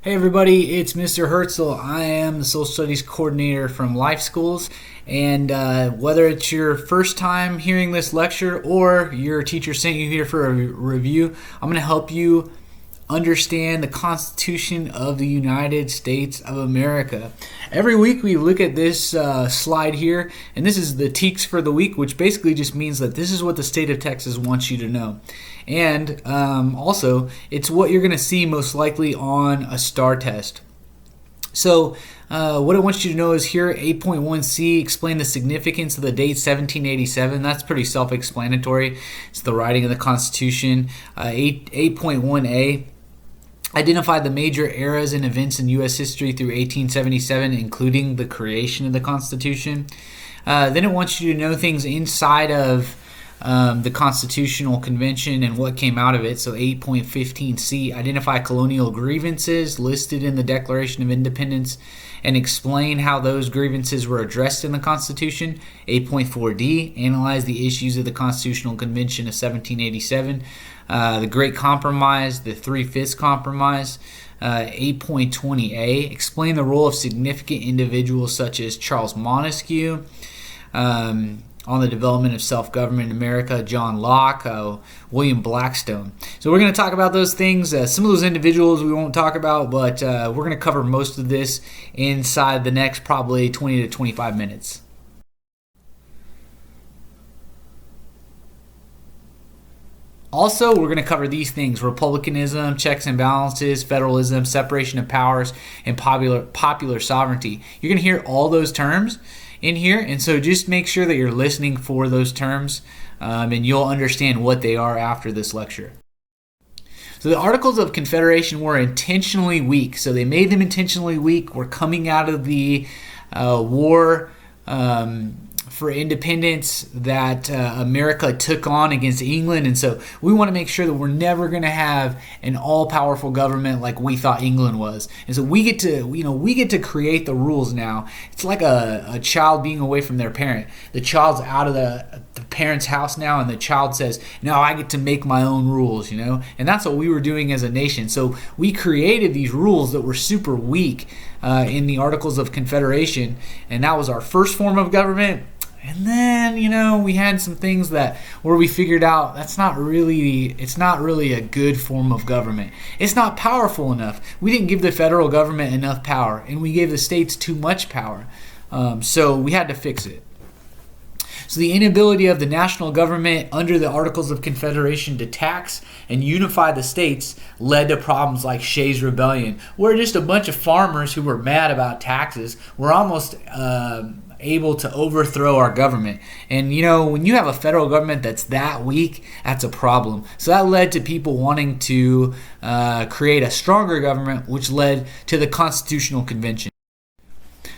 Hey everybody, it's Mr. Herzl. I am the Social Studies Coordinator from Life Schools, and whether it's your first time hearing this lecture or your teacher sent you here for a review, I'm going to help you understand the Constitution of the United States of America. Every week we look at this slide here, and this is the TEACS for the week, which basically just means that this is what the state of Texas wants you to know. And also, it's what you're going to see most likely on a STAR test. So what I want you to know is here, 8.1c, explain the significance of the date 1787. That's pretty self-explanatory. It's the writing of the Constitution. 8.1a, identify the major eras and events in U.S. history through 1877, including the creation of the Constitution. Then it wants you to know things inside of the Constitutional Convention and what came out of it. So 8.15c, identify colonial grievances listed in the Declaration of Independence and explain how those grievances were addressed in the Constitution. 8.4d, analyze the issues of the Constitutional Convention of 1787, the Great Compromise, the Three-Fifths Compromise. 8.20a, explain the role of significant individuals such as Charles Montesquieu, on the development of self-government in America, John Locke, William Blackstone. So we're going to talk about those things. Some of those individuals we won't talk about, but we're going to cover most of this inside the next probably 20 to 25 minutes. Also, we're going to cover these things: republicanism, checks and balances, federalism, separation of powers, and popular sovereignty. You're going to hear all those terms in here, and so just make sure that you're listening for those terms, and you'll understand what they are after this lecture. So the Articles of Confederation were intentionally weak. So they made them intentionally weak. We're coming out of the war for independence that America took on against England, and so we want to make sure that we're never going to have an all-powerful government like we thought England was. And so we get to create the rules now. It's like a child being away from their parent. The child's out of the parent's house now, and the child says, "No, I get to make my own rules," And that's what we were doing as a nation. So we created these rules that were super weak in the Articles of Confederation, and that was our first form of government. And then, we had some things where we figured out it's not really a good form of government. It's not powerful enough. We didn't give the federal government enough power, and we gave the states too much power. So we had to fix it. So the inability of the national government under the Articles of Confederation to tax and unify the states led to problems like Shays' Rebellion, where just a bunch of farmers who were mad about taxes were almost able to overthrow our government. And when you have a federal government that's that weak, that's a problem. So that led to people wanting to create a stronger government, which led to the Constitutional Convention.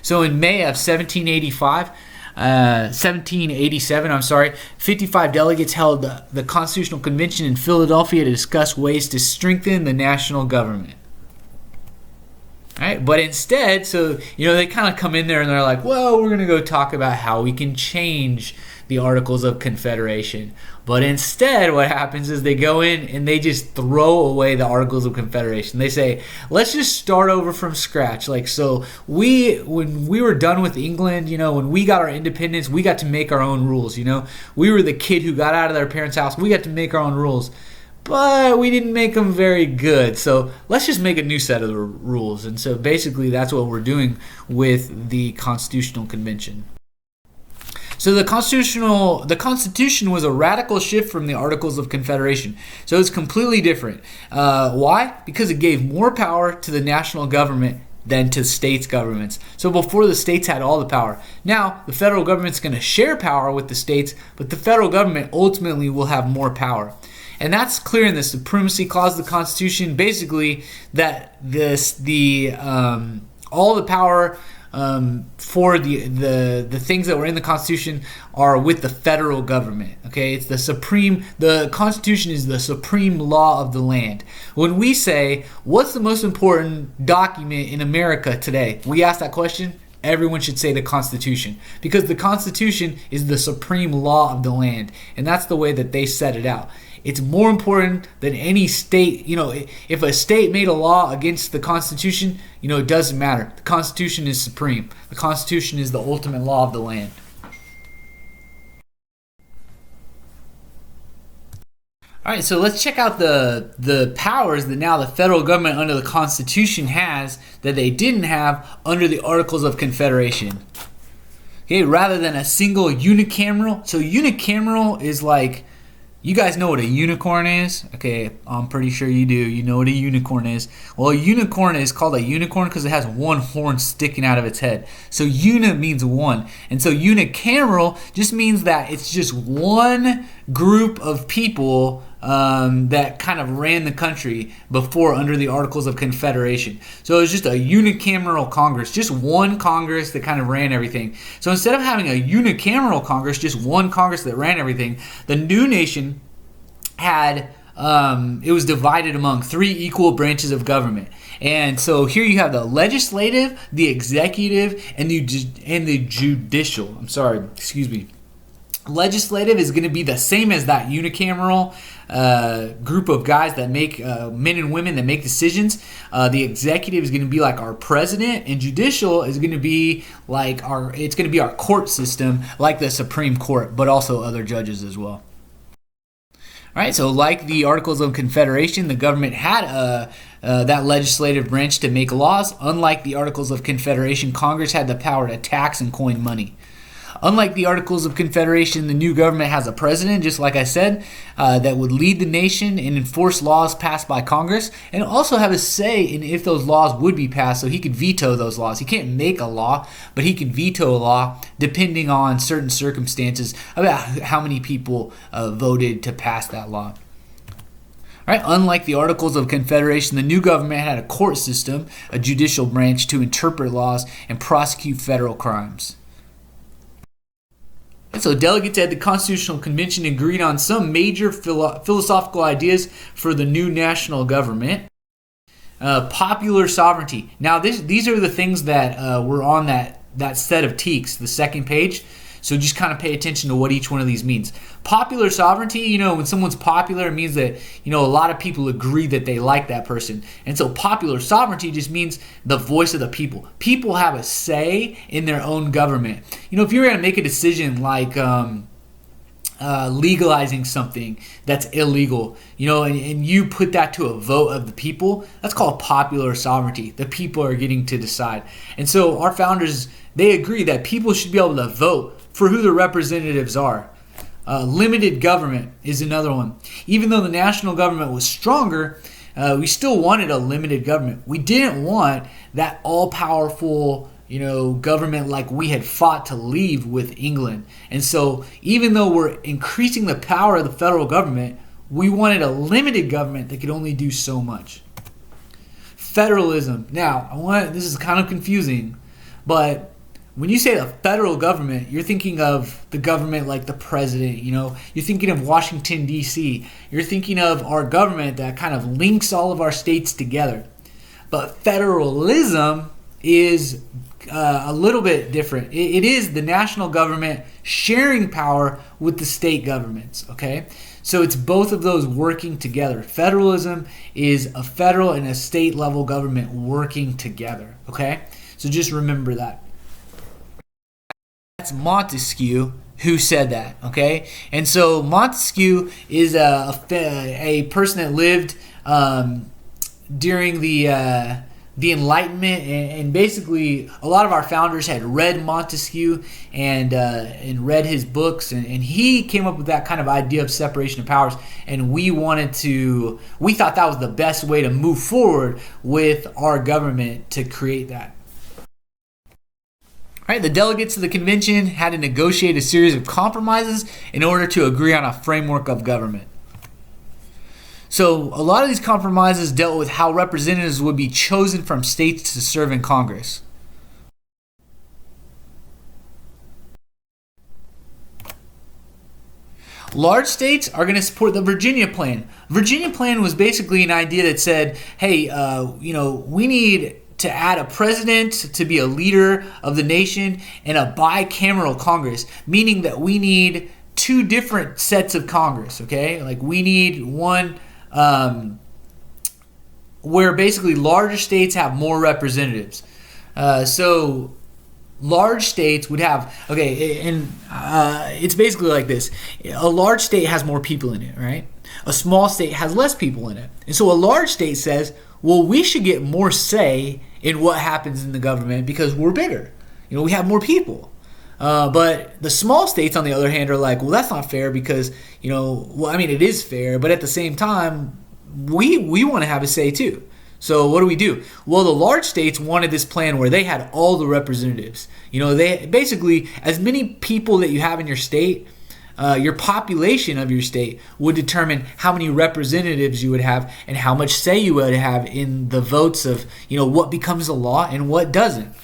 So in May of 1787, 55 delegates held the Constitutional Convention in Philadelphia to discuss ways to strengthen the national government. Right? But instead, they kind of come in there and they're like, well, we're going to go talk about how we can change the Articles of Confederation. But instead, what happens is they go in and they just throw away the Articles of Confederation. They say, let's just start over from scratch. When we were done with England, when we got our independence, we got to make our own rules. We were the kid who got out of their parents' house. We got to make our own rules. But we didn't make them very good, so let's just make a new set of the rules. And so basically that's what we're doing with the Constitutional Convention. So the Constitution was a radical shift from the Articles of Confederation. So it's completely different. Why? Because it gave more power to the national government than to states' governments. So before, the states had all the power. Now the federal government's going to share power with the states, but the federal government ultimately will have more power. And that's clear in the Supremacy Clause of the Constitution, basically that all the power for the things that were in the Constitution are with the federal government. Okay, it's the Constitution is the supreme law of the land. When we say, what's the most important document in America today? We ask that question. Everyone should say the Constitution, because the Constitution is the supreme law of the land, and that's the way that they set it out. It's more important than any state. If a state made a law against the Constitution, it doesn't matter. The Constitution is supreme. The Constitution is the ultimate law of the land. All right, so let's check out the powers that now the federal government under the Constitution has that they didn't have under the Articles of Confederation. Okay, rather than a single unicameral. So unicameral is like, you guys know what a unicorn is? Okay, I'm pretty sure you do. You know what a unicorn is. Well, a unicorn is called a unicorn because it has one horn sticking out of its head. So uni means one. And so unicameral just means that it's just one group of people that kind of ran the country before under the Articles of Confederation. So it was just a unicameral Congress, just one Congress that kind of ran everything. So instead of having a unicameral Congress, just one Congress that ran everything, the new nation had it was divided among 3 equal branches of government. And so here you have the legislative, the executive, and the judicial. Legislative is going to be the same as that unicameral group of guys that make men and women that make decisions. The executive is going to be like our president, and judicial is going to be like our court system, like the Supreme Court, but also other judges as well. All right, so like the Articles of Confederation, the government had that legislative branch to make laws. Unlike the Articles of Confederation, Congress had the power to tax and coin money. Unlike the Articles of Confederation, the new government has a president, just like I said, that would lead the nation and enforce laws passed by Congress, and also have a say in if those laws would be passed, so he could veto those laws. He can't make a law, but he can veto a law depending on certain circumstances about how many people voted to pass that law. All right, unlike the Articles of Confederation, the new government had a court system, a judicial branch to interpret laws and prosecute federal crimes. So delegates at the Constitutional Convention agreed on some major philosophical ideas for the new national government. Popular sovereignty. Now these are the things that were on that set of teaks, the second page. So just kind of pay attention to what each one of these means. Popular sovereignty, when someone's popular, it means that, a lot of people agree that they like that person. And so popular sovereignty just means the voice of the people. People have a say in their own government. If you're going to make a decision like legalizing something that's illegal, and you put that to a vote of the people, that's called popular sovereignty. The people are getting to decide. And so our founders, they agree that people should be able to vote for who the representatives are. Limited government is another one. Even though the national government was stronger, we still wanted a limited government. We didn't want that all-powerful, government like we had fought to leave with England. And so even though we're increasing the power of the federal government, we wanted a limited government that could only do so much. Federalism. Now, this is kind of confusing, but when you say the federal government, you're thinking of the government like the president, You're thinking of Washington, D.C. You're thinking of our government that kind of links all of our states together. But federalism is a little bit different. It is the national government sharing power with the state governments, okay? So it's both of those working together. Federalism is a federal and a state level government working together, okay? So just remember that. That's Montesquieu who said that, okay? And so Montesquieu is a person that lived during the Enlightenment, and basically a lot of our founders had read Montesquieu and read his books, and he came up with that kind of idea of separation of powers, and we thought that was the best way to move forward with our government to create that. All right, the delegates of the convention had to negotiate a series of compromises in order to agree on a framework of government. So a lot of these compromises dealt with how representatives would be chosen from states to serve in Congress. Large states are going to support the Virginia Plan. Virginia Plan was basically an idea that said, hey, we need to add a president to be a leader of the nation and a bicameral Congress, meaning that we need two different sets of Congress, okay? Like we need one where basically larger states have more representatives. So large states would have, and it's basically like this. A large state has more people in it, right? A small state has less people in it. And so a large state says, well, we should get more say in what happens in the government because we're bigger. We have more people. But the small states, on the other hand, are like, well, that's not fair because, it is fair, but at the same time, we want to have a say too. So what do? Well, the large states wanted this plan where they had all the representatives. They basically, as many people that you have in your state, your population of your state would determine how many representatives you would have and how much say you would have in the votes of, what becomes a law and what doesn't.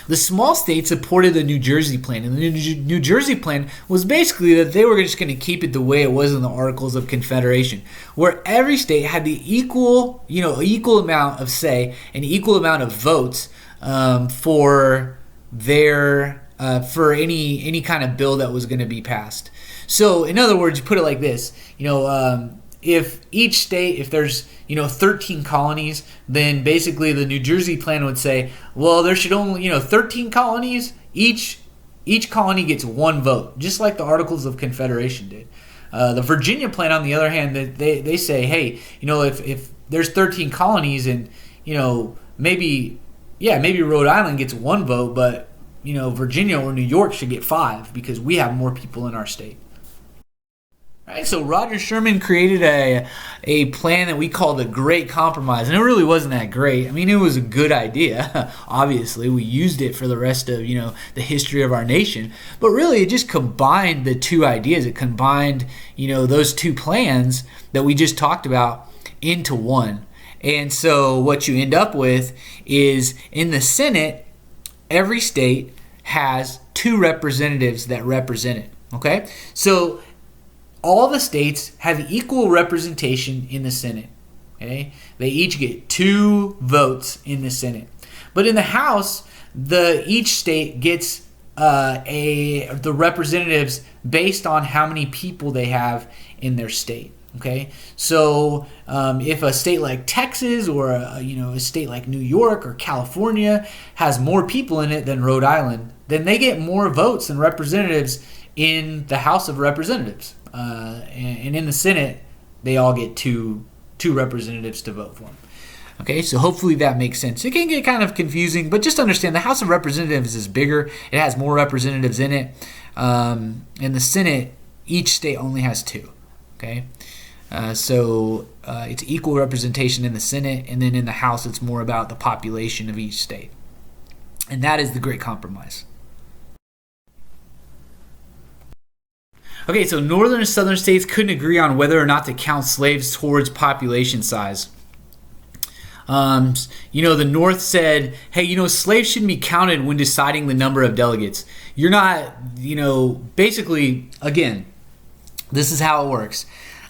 The small states supported the New Jersey plan, and the New Jersey plan was basically that they were just going to keep it the way it was in the Articles of Confederation, where every state had the equal amount of say and equal amount of votes for any kind of bill that was going to be passed. So, in other words, you put it like this: if each state, if there's 13 colonies, then basically the New Jersey plan would say, well, there should only 13 colonies. Each colony gets one vote, just like the Articles of Confederation did. The Virginia plan, on the other hand, they say, hey, if there's 13 colonies and maybe Rhode Island gets one vote, but Virginia or New York should get 5 because we have more people in our state. Right, so Roger Sherman created a plan that we call the Great Compromise, and it really wasn't that great. It was a good idea. Obviously, we used it for the rest of the history of our nation, but really it just combined the two ideas. It combined those two plans that we just talked about into one. And so what you end up with is in the Senate, every state has 2 representatives that represent it. Okay, so all the states have equal representation in the Senate. Okay, they each get 2 votes in the Senate, but in the House, each state gets the representatives based on how many people they have in their state. Okay, so if a state like Texas or a state like New York or California has more people in it than Rhode Island, then they get more votes and representatives in the House of Representatives. And in the Senate, they all get two representatives to vote for them. Okay, so hopefully that makes sense. It can get kind of confusing, but just understand the House of Representatives is bigger. It has more representatives in it. In the Senate, each state only has 2. Okay, so it's equal representation in the Senate, and then in the House, it's more about the population of each state. And that is the Great Compromise. Okay, so northern and southern states couldn't agree on whether or not to count slaves towards population size. The North said, hey, slaves shouldn't be counted when deciding the number of delegates. You're not, basically, again, this is how it works.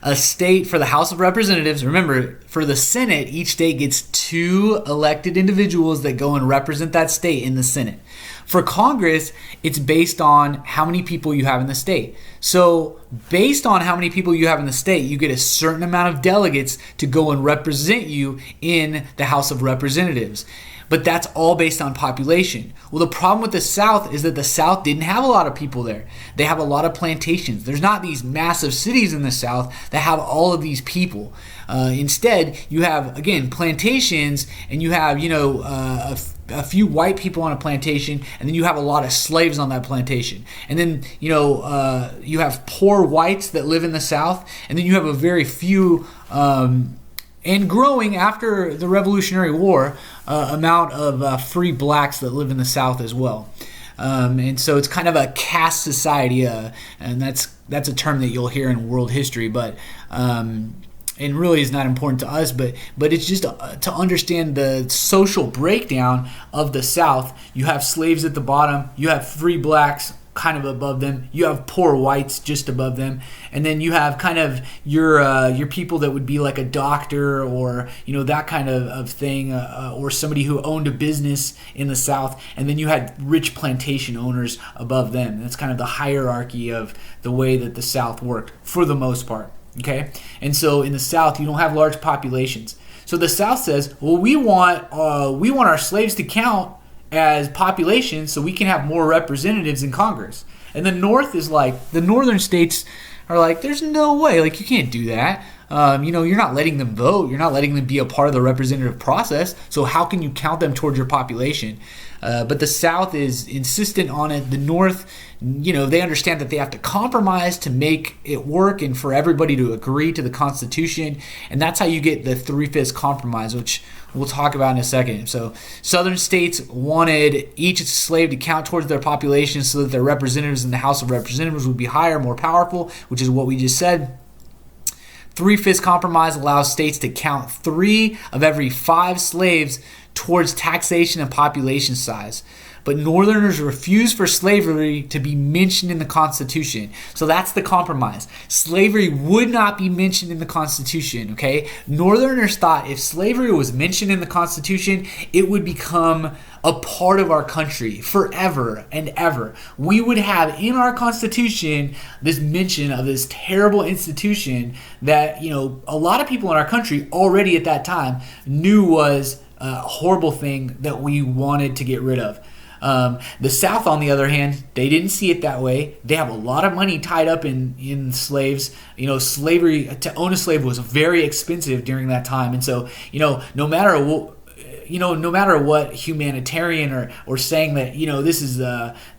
A state for the House of Representatives, remember, for the Senate, each state gets 2 elected individuals that go and represent that state in the Senate. For Congress, it's based on how many people you have in the state. So based on how many people you have in the state, you get a certain amount of delegates to go and represent you in the House of Representatives. But that's all based on population. Well, the problem with the South is that the South didn't have a lot of people there. They have a lot of plantations. There's not these massive cities in the South that have all of these people. Instead, you have, again, plantations, and you have, a few white people on a plantation, and then you have a lot of slaves on that plantation. And then, you have poor whites that live in the South, and then you have a very few, and growing after the Revolutionary War, amount of free blacks that live in the South as well. And so it's kind of a caste society, and that's a term that you'll hear in world history, but and really is not important to us, but it's just to understand the social breakdown of the South. You have slaves at the bottom, you have free blacks kind of above them. You have poor whites just above them, and then you have kind of your people that would be like a doctor or that kind of thing, or somebody who owned a business in the South, and then you had rich plantation owners above them. That's kind of the hierarchy of the way that the South worked for the most part. Okay, and so in the South you don't have large populations. So the South says, well, we want our slaves to count as population so we can have more representatives in Congress. And the North is like, the northern states are like, there's no way, like you can't do that. You're not letting them vote. You're not letting them be a part of the representative process. So how can you count them towards your population? But the South is insistent on it. The North, they understand that they have to compromise to make it work and for everybody to agree to the Constitution. And that's how you get the 3/5 compromise, which we'll talk about in a second. So Southern states wanted each slave to count towards their population so that their representatives in the House of Representatives would be higher, more powerful, which is what we just said. 3/5 compromise allows states to count 3 of every 5 slaves towards taxation and population size. But Northerners refused for slavery to be mentioned in the Constitution. So that's the compromise. Slavery would not be mentioned in the Constitution, okay? Northerners thought if slavery was mentioned in the Constitution, it would become a part of our country forever and ever. We would have in our Constitution this mention of this terrible institution that, a lot of people in our country already at that time knew was a horrible thing that we wanted to get rid of. The South, on the other hand, they didn't see it that way. They have a lot of money tied up in slaves. Slavery, to own a slave was very expensive during that time. And so, no matter what humanitarian or saying that, this is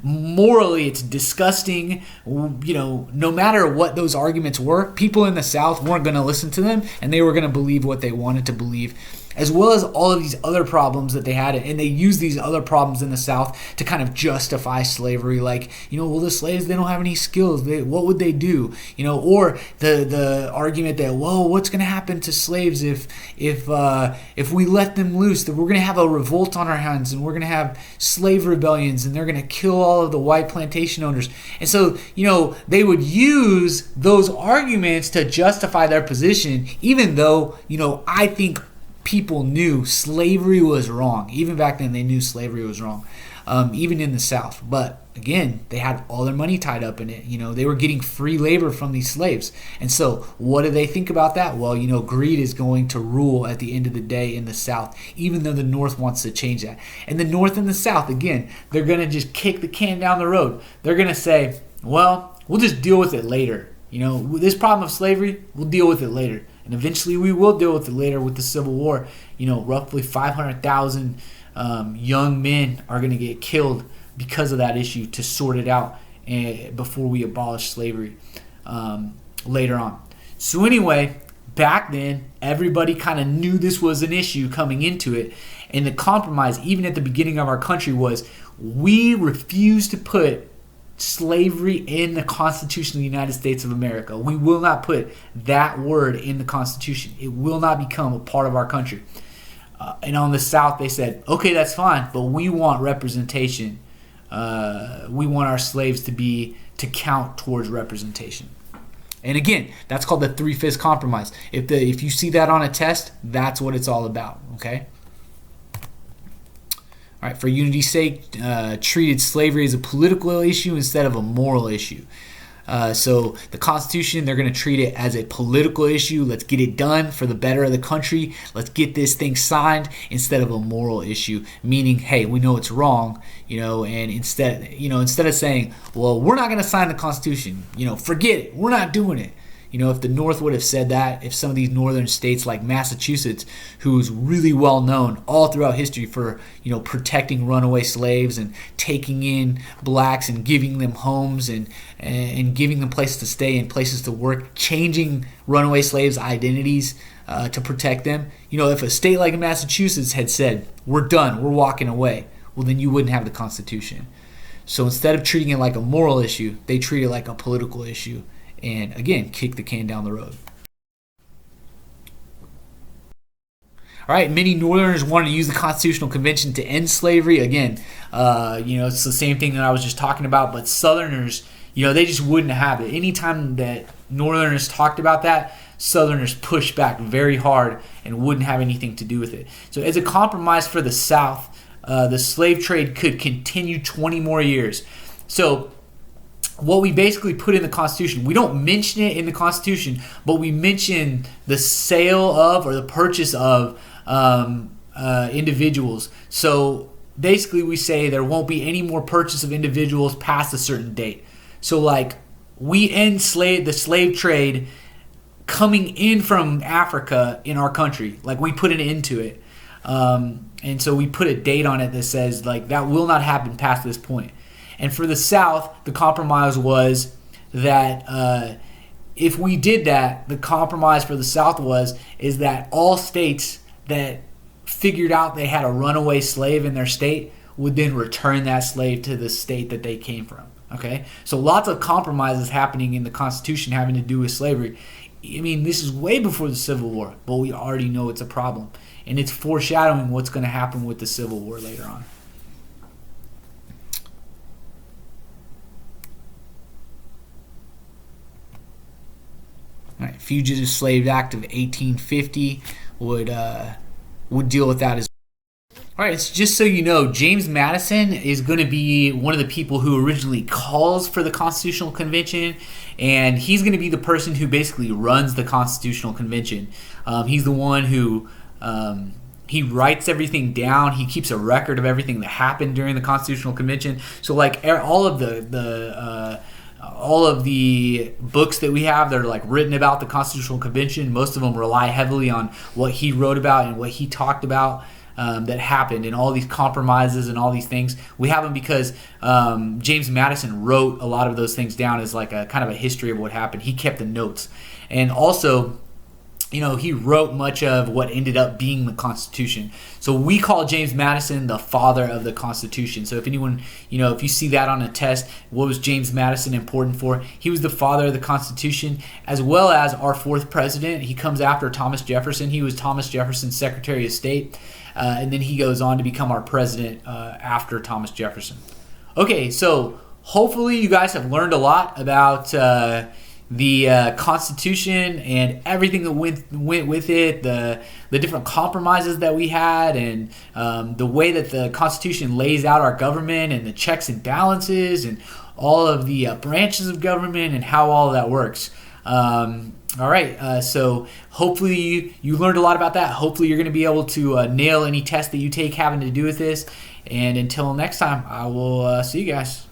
morally it's disgusting, no matter what those arguments were, people in the South weren't going to listen to them, and they were going to believe what they wanted to believe, as well as all of these other problems that they had. And they used these other problems in the South to kind of justify slavery. Like, the slaves, they don't have any skills. What would they do? Or the argument that, what's going to happen to slaves if we let them loose? That we're going to have a revolt on our hands, and we're going to have slave rebellions, and they're going to kill all of the white plantation owners. And so, they would use those arguments to justify their position, even though, I think people knew slavery was wrong. Even back then, they knew slavery was wrong, even in the South. But again, they had all their money tied up in it. They were getting free labor from these slaves. And so what do they think about that? Well, greed is going to rule at the end of the day in the South, even though the North wants to change that. And the North and the South, again, they're going to just kick the can down the road. They're going to say, well, we'll just deal with it later. This problem of slavery, we'll deal with it later. And eventually we will deal with it later with the Civil War. Roughly 500,000 young men are going to get killed because of that issue to sort it out before we abolish slavery later on. So anyway, back then, everybody kind of knew this was an issue coming into it. And the compromise, even at the beginning of our country, was we refuse to put slavery in the Constitution of the United States of America. We will not put that word in the Constitution. It will not become a part of our country. And on the South, they said, okay, that's fine, but we want representation. We want our slaves to count towards representation. And again, that's called the 3/5 compromise. If you see that on a test, that's what it's all about. Okay. All right, for unity's sake, treated slavery as a political issue instead of a moral issue. So the Constitution, they're going to treat it as a political issue. Let's get it done for the better of the country. Let's get this thing signed instead of a moral issue. Meaning, hey, we know it's wrong, and instead of saying, well, we're not going to sign the Constitution, forget it, we're not doing it. If the North would have said that, if some of these northern states like Massachusetts, who's really well known all throughout history for, protecting runaway slaves and taking in blacks and giving them homes and giving them places to stay and places to work, changing runaway slaves' identities to protect them. If a state like Massachusetts had said, we're done, we're walking away, well, then you wouldn't have the Constitution. So instead of treating it like a moral issue, they treat it like a political issue. And again, kick the can down the road. All right, many Northerners wanted to use the Constitutional Convention to end slavery. Again, it's the same thing that I was just talking about, but Southerners, they just wouldn't have it. Anytime that Northerners talked about that, Southerners pushed back very hard and wouldn't have anything to do with it. So as a compromise for the South, the slave trade could continue 20 more years. So what we basically put in the Constitution, we don't mention it in the Constitution, but we mention the sale of or the purchase of individuals. So basically we say there won't be any more purchase of individuals past a certain date. So like we end the slave trade coming in from Africa in our country. Like we put an end to it. And so we put a date on it that says like that will not happen past this point. And for the South, the compromise was that if we did that, the compromise for the South is that all states that figured out they had a runaway slave in their state would then return that slave to the state that they came from. Okay? So lots of compromises happening in the Constitution having to do with slavery. I mean, this is way before the Civil War, but we already know it's a problem. And it's foreshadowing what's going to happen with the Civil War later on. All right, Fugitive Slave Act of 1850 would deal with that as well. All right, so just so you know, James Madison is going to be one of the people who originally calls for the Constitutional Convention, and he's going to be the person who basically runs the Constitutional Convention. He's the one who he writes everything down. He keeps a record of everything that happened during the Constitutional Convention. So like all of the books that we have that are like written about the Constitutional Convention, most of them rely heavily on what he wrote about and what he talked about that happened, and all these compromises and all these things. We have them because James Madison wrote a lot of those things down as like a kind of a history of what happened. He kept the notes, and also he wrote much of what ended up being the Constitution. So we call James Madison the father of the Constitution. So if anyone, if you see that on a test, what was James Madison important for? He was the father of the Constitution, as well as our fourth president. He comes after Thomas Jefferson. He was Thomas Jefferson's Secretary of State. And then he goes on to become our president after Thomas Jefferson. Okay, so hopefully you guys have learned a lot about the Constitution and everything that went with it, the different compromises that we had, and the way that the Constitution lays out our government and the checks and balances and all of the branches of government and how all of that works. All right, so hopefully you learned a lot about that. Hopefully you're going to be able to nail any test that you take having to do with this. And until next time, I will see you guys.